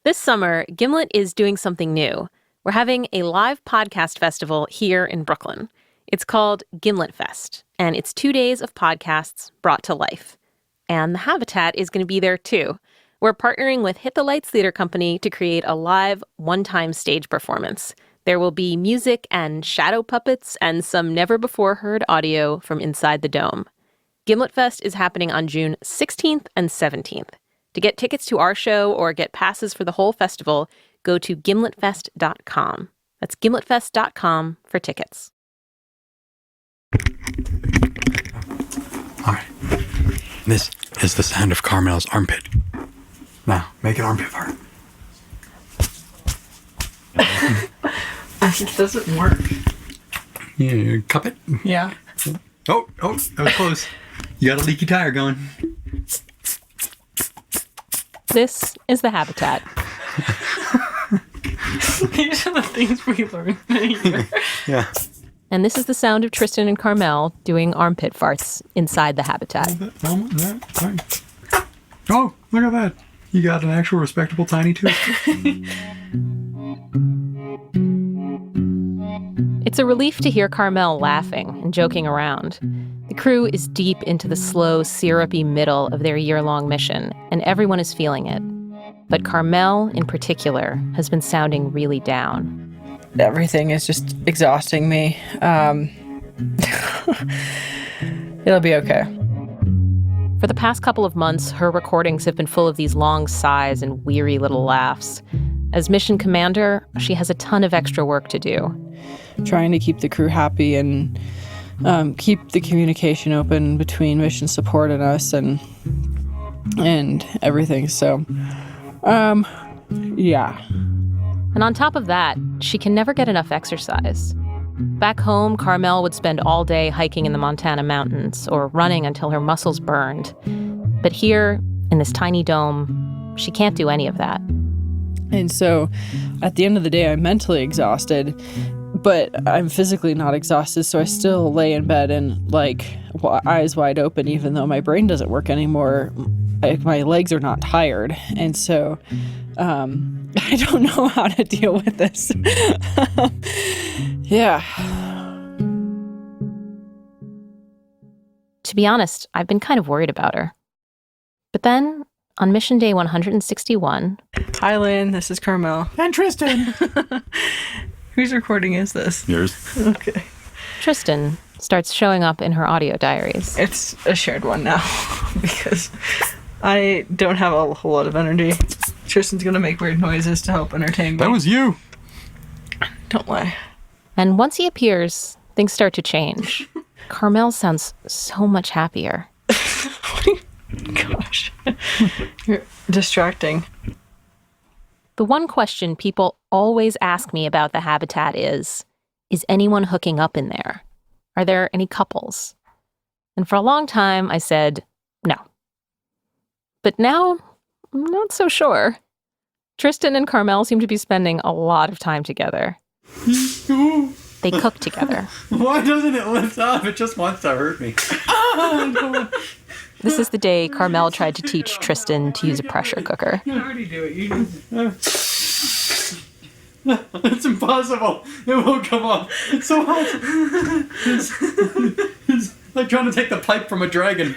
This summer, Gimlet is doing something new. We're having a live podcast festival here in Brooklyn. It's called Gimlet Fest, and it's 2 days of podcasts brought to life. And the Habitat is going to be there too. We're partnering with Hit the Lights Theater Company to create a live, one-time stage performance. There will be music and shadow puppets and some never-before-heard audio from inside the dome. Gimlet Fest is happening on June 16th and 17th. To get tickets to our show or get passes for the whole festival, go to gimletfest.com. That's gimletfest.com for tickets. All right. This is the sound of Carmel's armpit. Now, make an armpit fart. It doesn't work. Yeah, cup it. Yeah. Oh, that was close. You got a leaky tire going. This is the Habitat. These are the things we learned here. Yeah. And this is the sound of Tristan and Carmel doing armpit farts inside the Habitat. Oh, look at that. You got an actual respectable tiny tooth. It's a relief to hear Carmel laughing and joking around. The crew is deep into the slow, syrupy middle of their year-long mission, and everyone is feeling it. But Carmel, in particular, has been sounding really down. Everything is just exhausting me. It'll be okay. For the past couple of months, her recordings have been full of these long sighs and weary little laughs. As mission commander, she has a ton of extra work to do. Trying to keep the crew happy and keep the communication open between mission support and us and everything. So, yeah. And on top of that, she can never get enough exercise. Back home, Carmel would spend all day hiking in the Montana mountains or running until her muscles burned. But here, in this tiny dome, she can't do any of that. And so, at the end of the day, I'm mentally exhausted, but I'm physically not exhausted, so I still lay in bed and, eyes wide open, even though my brain doesn't work anymore. My legs are not tired, and so I don't know how to deal with this. Yeah. To be honest, I've been kind of worried about her. But then, on mission day 161... Hi, Lynn. This is Carmel. And Tristan. Whose recording is this? Yours. Okay. Tristan starts showing up in her audio diaries. It's a shared one now because I don't have a whole lot of energy. Tristan's going to make weird noises to help entertain me. That was you. Don't lie. And once he appears, things start to change. Carmel sounds so much happier. Gosh. You're distracting. The one question people always ask me about the Habitat is anyone hooking up in there? Are there any couples? And for a long time, I said no. But now, I'm not so sure. Tristan and Carmel seem to be spending a lot of time together. They cook together. Why doesn't it lift up? It just wants to hurt me. This is the day Carmel tried to teach Tristan to use a pressure cooker. You can already do it. It's impossible. It won't come off. It's so hot. It's like trying to take the pipe from a dragon.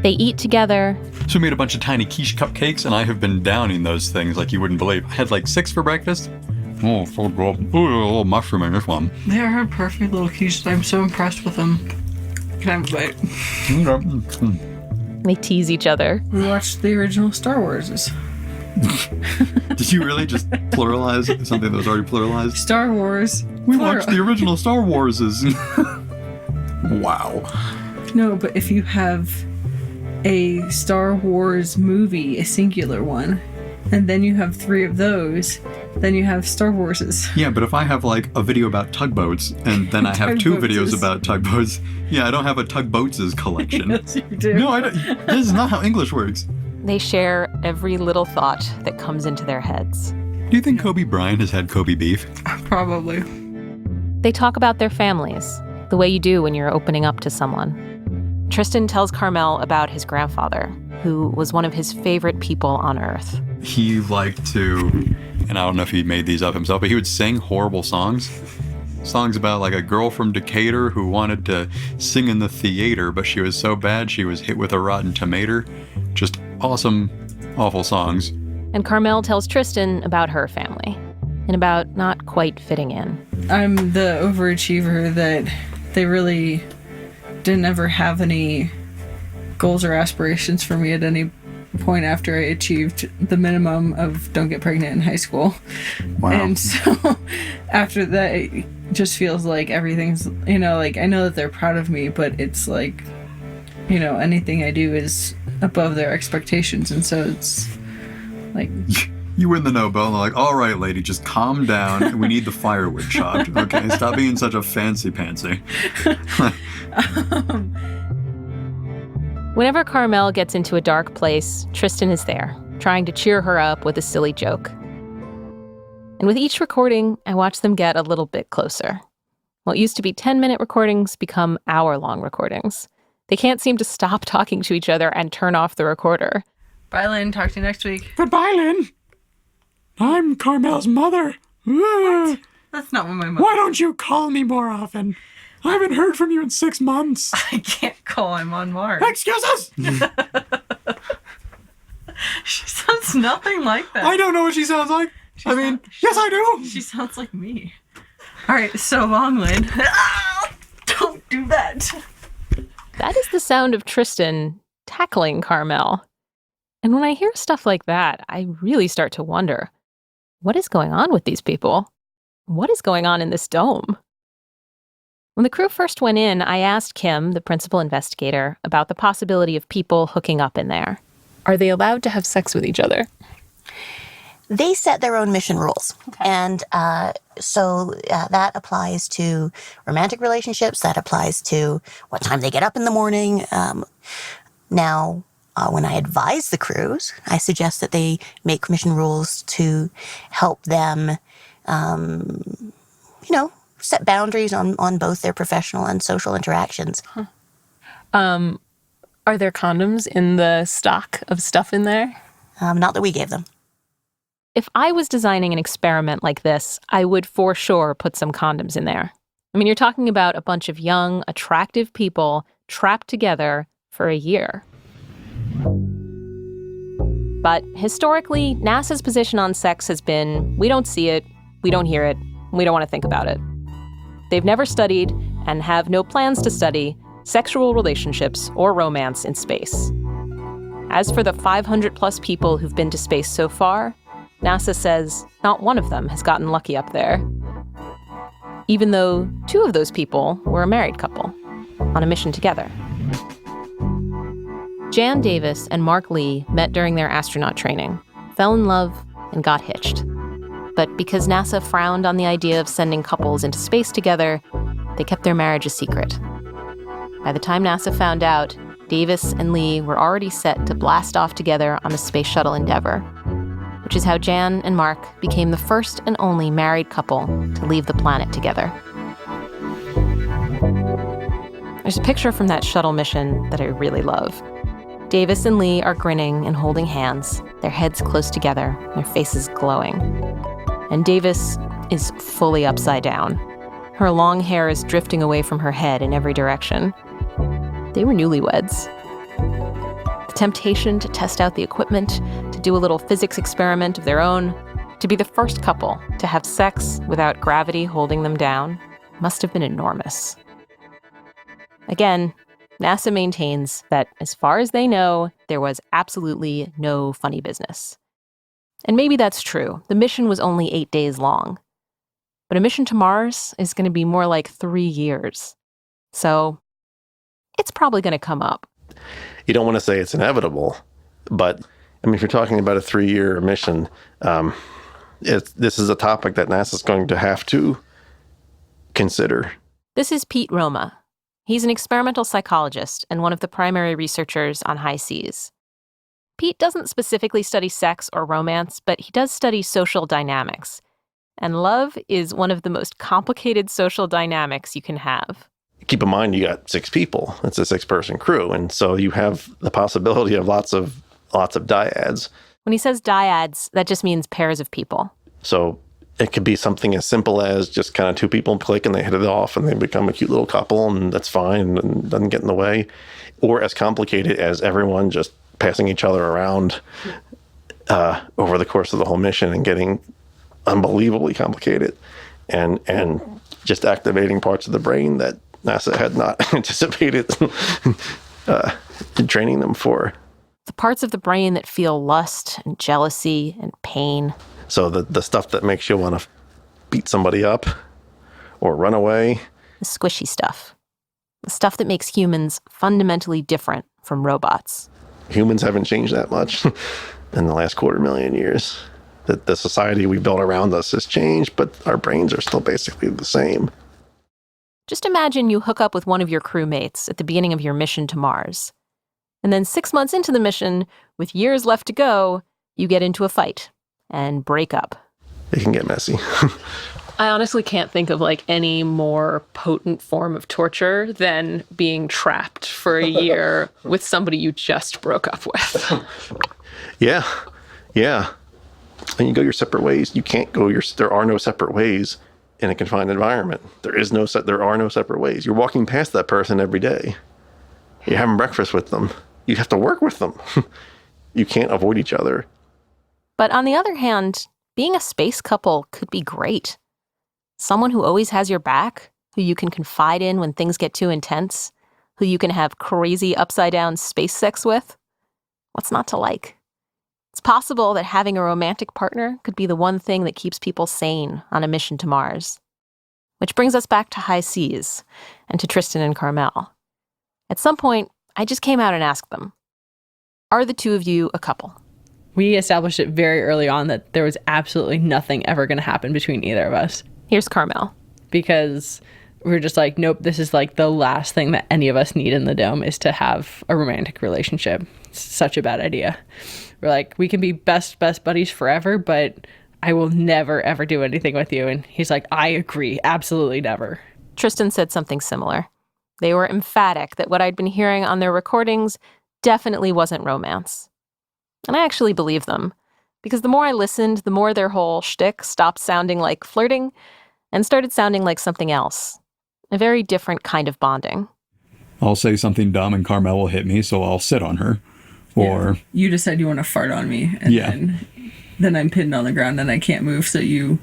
They eat together. So we made a bunch of tiny quiche cupcakes, and I have been downing those things like you wouldn't believe. I had 6 for breakfast. Oh, so good. Ooh, a little mushroom in this one. They are perfect little quiches. I'm so impressed with them. Can I have a bite? They tease each other. We watched the original Star Wars. Did you really just pluralize something that was already pluralized? Star Wars. We watched the original Star Warses. Wow. No, but if you have a Star Wars movie, a singular one, and then you have 3 of those, then you have Star Warses. Yeah, but if I have a video about tugboats, and then I have 2 videos about tugboats, I don't have a tugboats' collection. Yes, you do. No, I don't. This is not how English works. They share every little thought that comes into their heads. Do you think Kobe Bryant has had Kobe beef? Probably. They talk about their families, the way you do when you're opening up to someone. Tristan tells Carmel about his grandfather, who was one of his favorite people on Earth. He liked to, and I don't know if he made these up himself, but he would sing horrible songs. Songs about like a girl from Decatur who wanted to sing in the theater, but she was so bad she was hit with a rotten tomato. Just awesome, awful songs. And Carmel tells Tristan about her family and about not quite fitting in. I'm the overachiever that they really didn't ever have any goals or aspirations for me at any point after I achieved the minimum of don't get pregnant in high school. Wow. And so after that, it just feels like everything's, like I know that they're proud of me, but it's like, anything I do is above their expectations. And so it's like... You win the Nobel, and they're like, all right, lady, just calm down. We need the firewood chopped, okay? Stop being such a fancy-pantsy. Whenever Carmel gets into a dark place, Tristan is there, trying to cheer her up with a silly joke. And with each recording, I watch them get a little bit closer. What used to be 10-minute recordings become hour-long recordings. They can't seem to stop talking to each other and turn off the recorder. Bye, Lynn. Talk to you next week. Goodbye, Lynn. I'm Carmel's mother. What? That's not what my mother... Why don't you call me more often? I haven't heard from you in 6 months. I can't call. I'm on Mars. Excuses! She sounds nothing like that. I don't know what she sounds like. Yes, I do. She sounds like me. All right, so long, Lynn. Don't do that. That is the sound of Tristan tackling Carmel. And when I hear stuff like that, I really start to wonder, what is going on with these people? What is going on in this dome? When the crew first went in, I asked Kim, the principal investigator, about the possibility of people hooking up in there. Are they allowed to have sex with each other? They set their own mission rules. Okay. And so that applies to romantic relationships. That applies to what time they get up in the morning. Now, when I advise the crews, I suggest that they make mission rules to help them, set boundaries on both their professional and social interactions. Huh. Are there condoms in the stock of stuff in there? Not that we gave them. If I was designing an experiment like this, I would for sure put some condoms in there. I mean, you're talking about a bunch of young, attractive people trapped together for a year. But historically, NASA's position on sex has been, we don't see it, we don't hear it, we don't want to think about it. They've never studied, and have no plans to study, sexual relationships or romance in space. As for the 500-plus people who've been to space so far, NASA says not one of them has gotten lucky up there. Even though 2 of those people were a married couple on a mission together. Jan Davis and Mark Lee met during their astronaut training, fell in love, and got hitched. But because NASA frowned on the idea of sending couples into space together, they kept their marriage a secret. By the time NASA found out, Davis and Lee were already set to blast off together on a space shuttle endeavor, which is how Jan and Mark became the first and only married couple to leave the planet together. There's a picture from that shuttle mission that I really love. Davis and Lee are grinning and holding hands, their heads close together, their faces glowing. And Davis is fully upside down. Her long hair is drifting away from her head in every direction. They were newlyweds. The temptation to test out the equipment, to do a little physics experiment of their own, to be the first couple to have sex without gravity holding them down, must have been enormous. Again, NASA maintains that, as far as they know, there was absolutely no funny business. And maybe that's true. The mission was only 8 days long. But a mission to Mars is going to be more like 3 years. So it's probably going to come up. You don't want to say it's inevitable, but if you're talking about a 3-year mission, this is a topic that NASA's going to have to consider. This is Pete Roma. He's an experimental psychologist and one of the primary researchers on high seas. Pete doesn't specifically study sex or romance, but he does study social dynamics. And love is one of the most complicated social dynamics you can have. Keep in mind, you got 6 people. It's a 6-person crew. And so you have the possibility of lots of dyads. When he says dyads, that just means pairs of people. So it could be something as simple as just kind of 2 people click and they hit it off and they become a cute little couple, and that's fine and doesn't get in the way. Or as complicated as everyone just passing each other around over the course of the whole mission and getting unbelievably complicated and just activating parts of the brain that NASA had not anticipated training them for. The parts of the brain that feel lust and jealousy and pain. So the stuff that makes you want to beat somebody up or run away. The squishy stuff. The stuff that makes humans fundamentally different from robots. Humans haven't changed that much in the last 250,000 years. The society we built around us has changed, but our brains are still basically the same. Just imagine you hook up with one of your crewmates at the beginning of your mission to Mars. And then 6 months into the mission, with years left to go, you get into a fight and break up. It can get messy. I honestly can't think of any more potent form of torture than being trapped for a year with somebody you just broke up with. Yeah. And you go your separate ways. You can't go there are no separate ways in a confined environment. There are no separate ways. You're walking past that person every day. You're having breakfast with them. You have to work with them. You can't avoid each other. But on the other hand, being a space couple could be great. Someone who always has your back, who you can confide in when things get too intense, who you can have crazy upside-down space sex with. What's not to like? It's possible that having a romantic partner could be the one thing that keeps people sane on a mission to Mars. Which brings us back to high seas and to Tristan and Carmel. At some point, I just came out and asked them, are the two of you a couple? We established it very early on that there was absolutely nothing ever going to happen between either of us. Here's Carmel. Because we're just like, nope, this is the last thing that any of us need in the dome is to have a romantic relationship. It's such a bad idea. We're like, we can be best buddies forever, but I will never, ever do anything with you. And he's like, I agree, absolutely never. Tristan said something similar. They were emphatic that what I'd been hearing on their recordings definitely wasn't romance. And I actually believed them, because the more I listened, the more their whole shtick stopped sounding like flirting and started sounding like something else. A very different kind of bonding. I'll say something dumb and Carmel will hit me, so I'll sit on her. Or you decide you want to fart on me, and then I'm pinned on the ground and I can't move, so you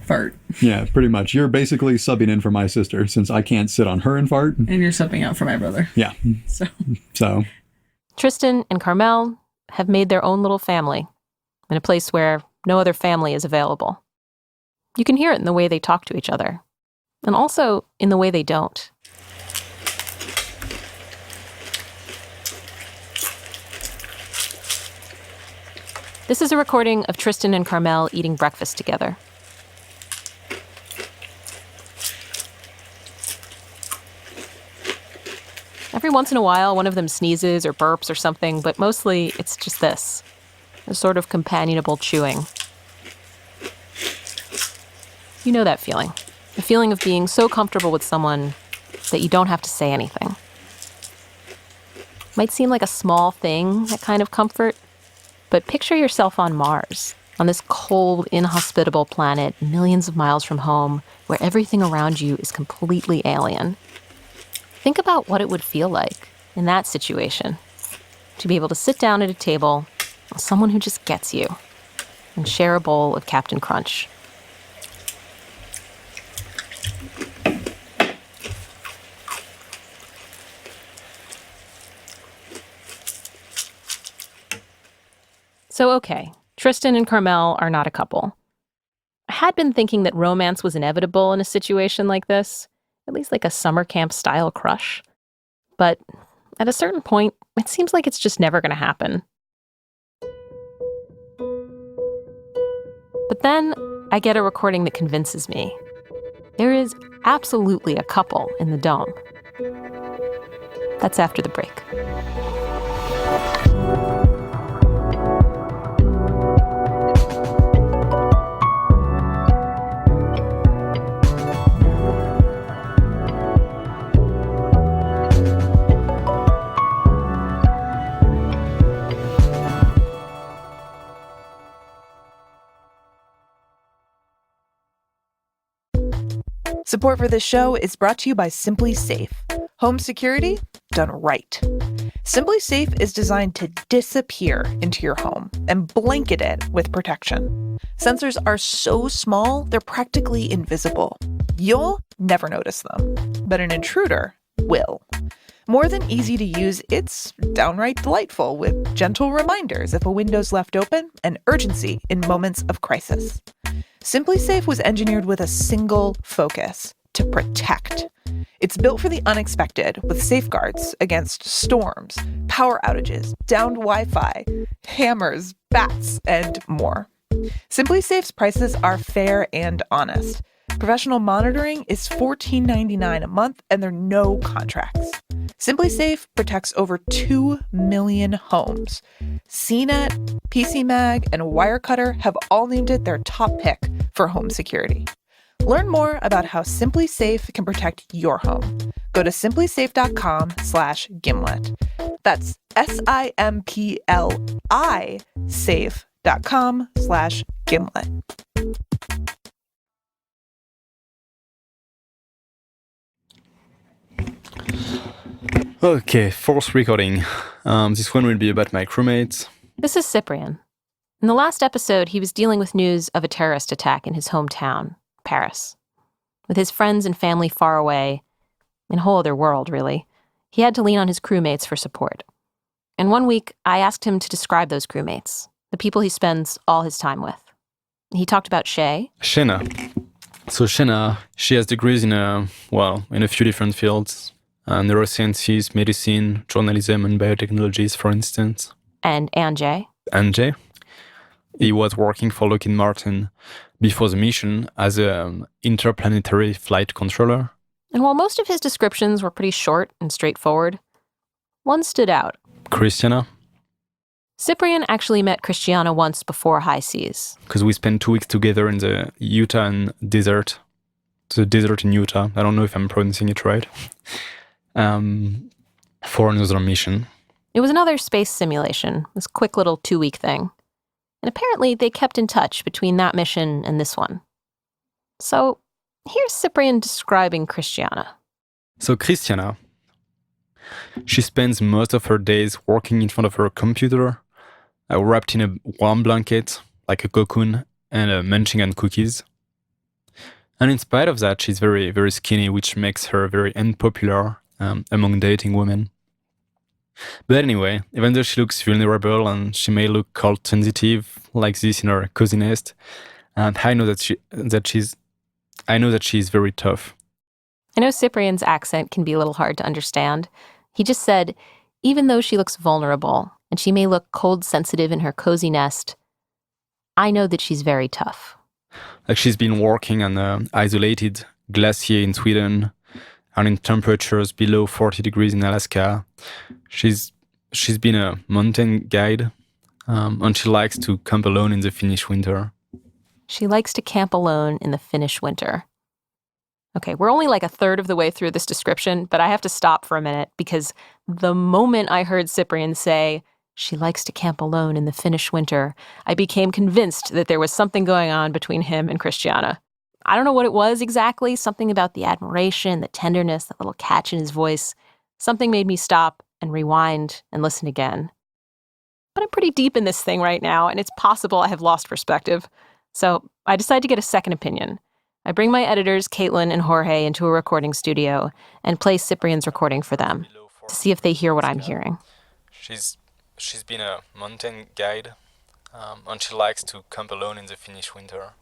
fart. Yeah, pretty much. You're basically subbing in for my sister since I can't sit on her and fart. And you're subbing out for my brother. Yeah. So. Tristan and Carmel have made their own little family in a place where no other family is available. You can hear it in the way they talk to each other, and also in the way they don't. This is a recording of Tristan and Carmel eating breakfast together. Every once in a while, one of them sneezes or burps or something, but mostly it's just this, a sort of companionable chewing. You know that feeling, the feeling of being so comfortable with someone that you don't have to say anything. Might seem like a small thing, that kind of comfort, but picture yourself on Mars, on this cold, inhospitable planet millions of miles from home, where everything around you is completely alien. Think about what it would feel like in that situation, to be able to sit down at a table with someone who just gets you and share a bowl of Captain Crunch. So, okay, Tristan and Carmel are not a couple. I had been thinking that romance was inevitable in a situation like this, at least like a summer camp style crush. But at a certain point, it seems like it's just never going to happen. But then I get a recording that convinces me. There is absolutely a couple in the dome. That's after the break. Support for this show is brought to you by Simply Safe. Home security done right. Simply Safe is designed to disappear into your home and blanket it with protection. Sensors are so small, they're practically invisible. You'll never notice them, but an intruder will. More than easy to use, it's downright delightful with gentle reminders if a window's left open and urgency in moments of crisis. Simply Safe was engineered with a single focus: to protect. It's built for the unexpected with safeguards against storms, power outages, downed Wi-Fi, hammers, bats, and more. Simply Safe's prices are fair and honest. Professional monitoring is $14.99 a month, and there are no contracts. Simply Safe protects over 2 million homes. CNET, PCMag, and Wirecutter have all named it their top pick for home security. Learn more about how Simply Safe can protect your home. Go to simplysafe.com/gimlet. That's SIMPLI safe.com/gimlet. Okay, fourth recording. This one will be about my crewmates. This is Cyprian. In the last episode, he was dealing with news of a terrorist attack in his hometown, Paris. With his friends and family far away, in a whole other world, really, he had to lean on his crewmates for support. And one week, I asked him to describe those crewmates, the people he spends all his time with. He talked about Shay. Shena. So Shena, she has degrees in a few different fields. Neurosciences, medicine, journalism, and biotechnologies, for instance. And Anjay. Anjay. He was working for Lockheed Martin before the mission as an interplanetary flight controller. And while most of his descriptions were pretty short and straightforward, one stood out. Christiana. Cyprian actually met Christiana once before High Seas. Because we spent 2 weeks together in the Utah desert. The desert in Utah. I don't know if I'm pronouncing it right. For another mission. It was another space simulation, this quick little 2-week thing. And apparently they kept in touch between that mission and this one. So here's Cyprian describing Christiana. So Christiana, she spends most of her days working in front of her computer, wrapped in a warm blanket, like a cocoon, and munching on cookies. And in spite of that, she's very, very skinny, which makes her very unpopular among dating women. But anyway, even though she looks vulnerable and she may look cold sensitive like this in her cozy nest, and I know that she's very tough. I know Cyprian's accent can be a little hard to understand. He just said, even though she looks vulnerable and she may look cold sensitive in her cozy nest, I know that she's very tough. Like she's been working on an isolated glacier in Sweden, and in temperatures below 40 degrees in Alaska. She's been a mountain guide, and she likes to camp alone in the Finnish winter. She likes to camp alone in the Finnish winter. Okay, we're only like a third of the way through this description, but I have to stop for a minute because the moment I heard Cyprian say, she likes to camp alone in the Finnish winter, I became convinced that there was something going on between him and Christiana. I don't know what it was exactly, something about the admiration, the tenderness, that little catch in his voice. Something made me stop and rewind and listen again. But I'm pretty deep in this thing right now, and it's possible I have lost perspective. So I decide to get a second opinion. I bring my editors, Caitlin and Jorge, into a recording studio and play Cyprian's recording for them to see if they hear what I'm hearing. She's been a mountain guide, and she likes to camp alone in the Finnish winter.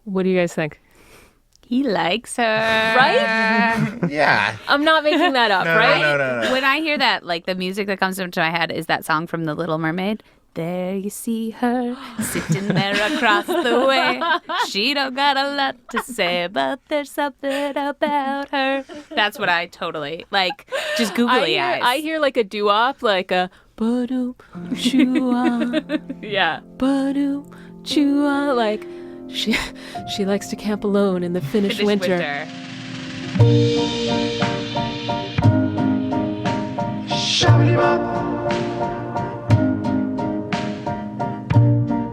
What do you guys think? He likes her. Right? Yeah. I'm not making that up, right? No. When I hear that, like the music that comes into my head is that song from The Little Mermaid. There you see her, sitting there across the way. She don't got a lot to say, but there's something about her. That's what I totally, like, just googly eyes. I hear like a doo-wop, like a ba-doom, choo-ah. Yeah. Ba-doom, choo-ah, like... She likes to camp alone in the Finnish winter.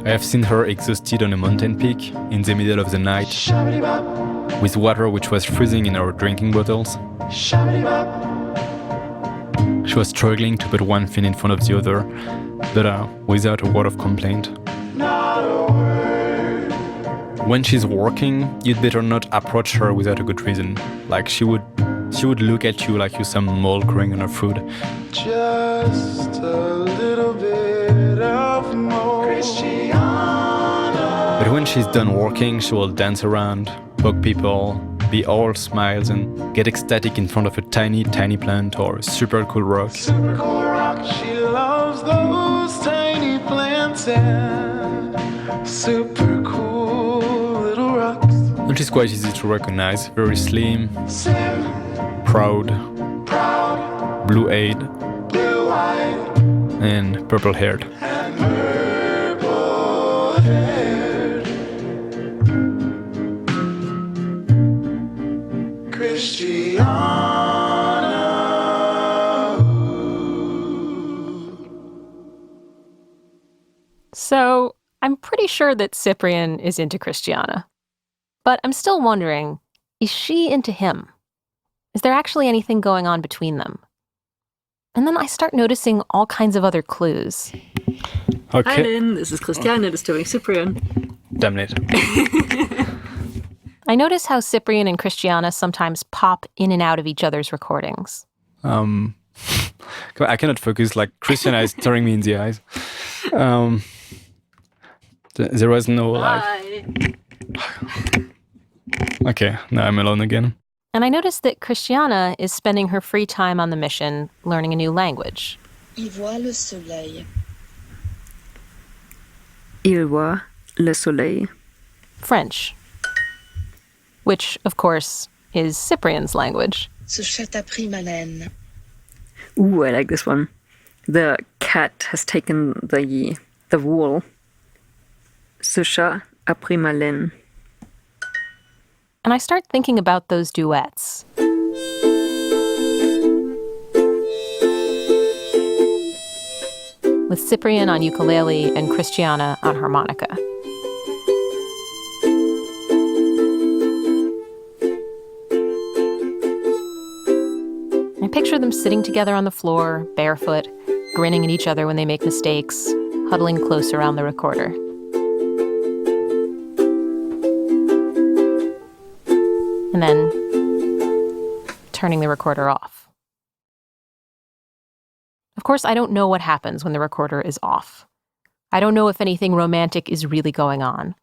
I have seen her exhausted on a mountain peak in the middle of the night with water which was freezing in her drinking bottles. She was struggling to put one thing in front of the other, but without a word of complaint. When she's working, you'd better not approach her without a good reason. Like she would look at you like you're some mole growing on her food. Just a little bit of more Christiana. But when she's done working, she will dance around, poke people, be all smiles, and get ecstatic in front of a tiny, tiny plant or a super cool rock. Super cool rock. She loves those tiny plants and super cool little rocks. And she's quite easy to recognize. Very slim, proud, blue-eyed, and purple-haired. So, I'm pretty sure that Cyprian is into Christiana. But I'm still wondering, is she into him? Is there actually anything going on between them? And then I start noticing all kinds of other clues. Okay. Hi Lynn, this is Christiana disturbing Cyprian. Damn it. I notice how Cyprian and Christiana sometimes pop in and out of each other's recordings. I cannot focus, like Christiana is staring me in the eyes. There was no like... Okay, now I'm alone again. And I notice that Christiana is spending her free time on the mission learning a new language. Il voit le soleil. Il voit le soleil. French. Which, of course, is Cyprian's language. Ce chat a pris ma laine. Ooh, I like this one. The cat has taken the wool. Ce chat a pris ma laine. And I start thinking about those duets. With Cyprian on ukulele and Christiana on harmonica. I picture them sitting together on the floor, barefoot, grinning at each other when they make mistakes, huddling close around the recorder. And then turning the recorder off. Of course, I don't know what happens when the recorder is off. I don't know if anything romantic is really going on.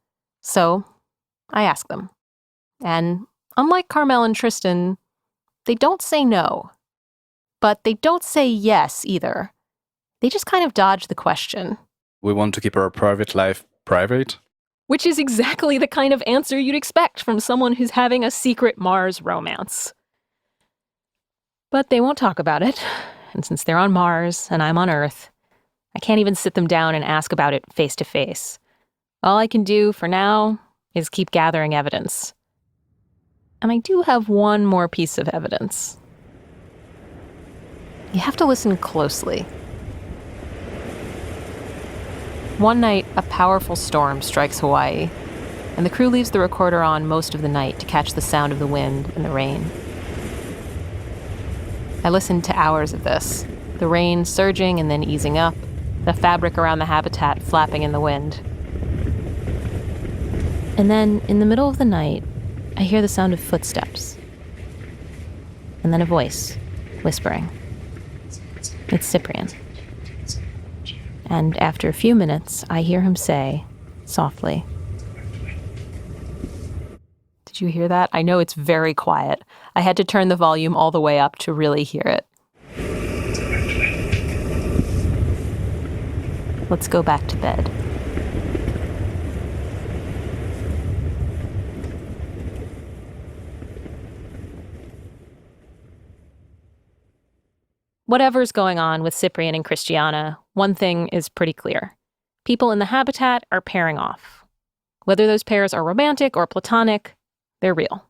So I ask them. And unlike Carmel and Tristan, they don't say no. But they don't say yes either. They just kind of dodge the question. We want to keep our private life private. Which is exactly the kind of answer you'd expect from someone who's having a secret Mars romance. But they won't talk about it. And since they're on Mars and I'm on Earth, I can't even sit them down and ask about it face to face. All I can do for now is keep gathering evidence. And I do have one more piece of evidence. You have to listen closely. One night, a powerful storm strikes Hawaii, and the crew leaves the recorder on most of the night to catch the sound of the wind and the rain. I listened to hours of this, the rain surging and then easing up, the fabric around the habitat flapping in the wind. And then, in the middle of the night, I hear the sound of footsteps. And then a voice, whispering. It's Cyprian. And after a few minutes, I hear him say, softly, "Did you hear that? I know it's very quiet. I had to turn the volume all the way up to really hear it. Let's go back to bed." Whatever's going on with Cyprian and Christiana, one thing is pretty clear. People in the habitat are pairing off. Whether those pairs are romantic or platonic, they're real.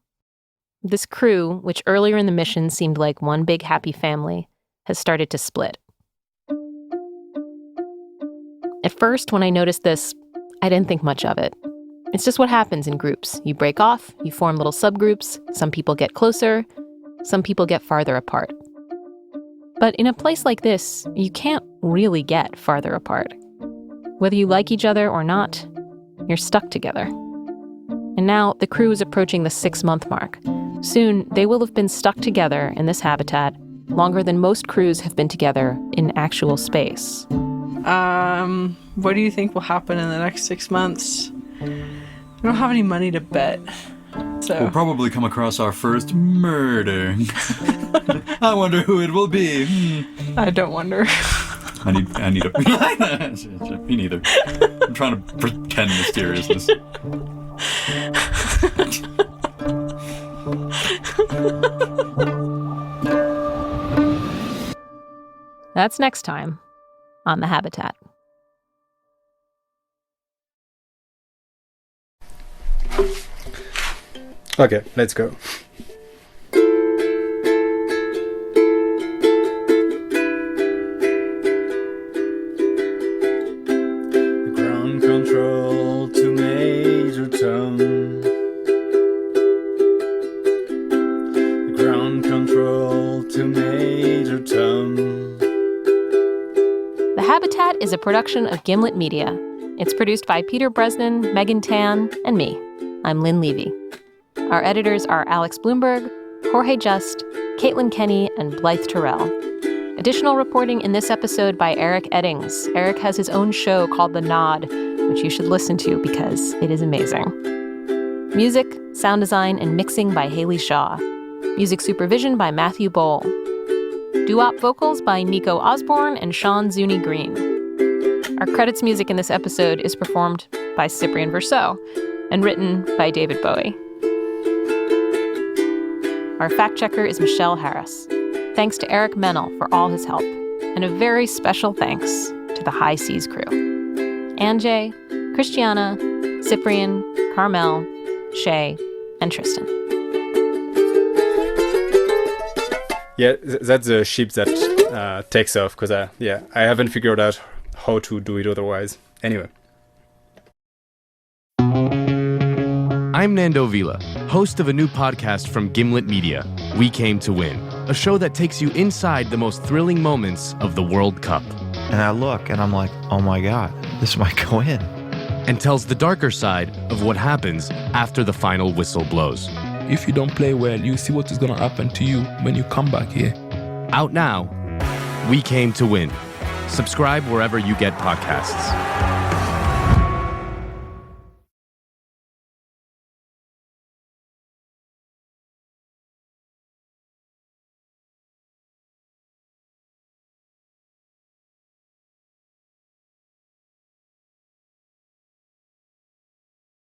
This crew, which earlier in the mission seemed like one big happy family, has started to split. At first, when I noticed this, I didn't think much of it. It's just what happens in groups. You break off, you form little subgroups, some people get closer, some people get farther apart. But in a place like this, you can't really get farther apart. Whether you like each other or not, you're stuck together. And now the crew is approaching the 6-month mark. Soon, they will have been stuck together in this habitat longer than most crews have been together in actual space. What do you think will happen in the next 6 months? I don't have any money to bet. So We'll probably come across our first murder. I wonder who it will be. I don't wonder. I need a... Me neither. I'm trying to pretend mysteriousness. That's next time on The Habitat. Okay, let's go. Ground control to Major Tom. Ground control to Major Tom. The Habitat is a production of Gimlet Media. It's produced by Peter Bresnan, Megan Tan, and me. I'm Lynn Levy. Our editors are Alex Bloomberg, Jorge Just, Caitlin Kenny, and Blythe Terrell. Additional reporting in this episode by Eric Eddings. Eric has his own show called The Nod, which you should listen to because it is amazing. Music, sound design, and mixing by Haley Shaw. Music supervision by Matthew Bowl. Doo-wop vocals by Nico Osborne and Sean Zuni Green. Our credits music in this episode is performed by Cyprian Verseau and written by David Bowie. Our fact checker is Michelle Harris. Thanks to Eric Mennel for all his help. And a very special thanks to the High Seas crew. Anjay, Christiana, Cyprian, Carmel, Shay, and Tristan. Yeah, that's the ship that takes off, because I haven't figured out how to do it otherwise. Anyway. I'm Nando Vila, host of a new podcast from Gimlet Media, We Came to Win, a show that takes you inside the most thrilling moments of the World Cup. And I look and I'm like, oh my God, this might go in. And tells the darker side of what happens after the final whistle blows. If you don't play well, you see what is going to happen to you when you come back here. Out now, We Came to Win. Subscribe wherever you get podcasts.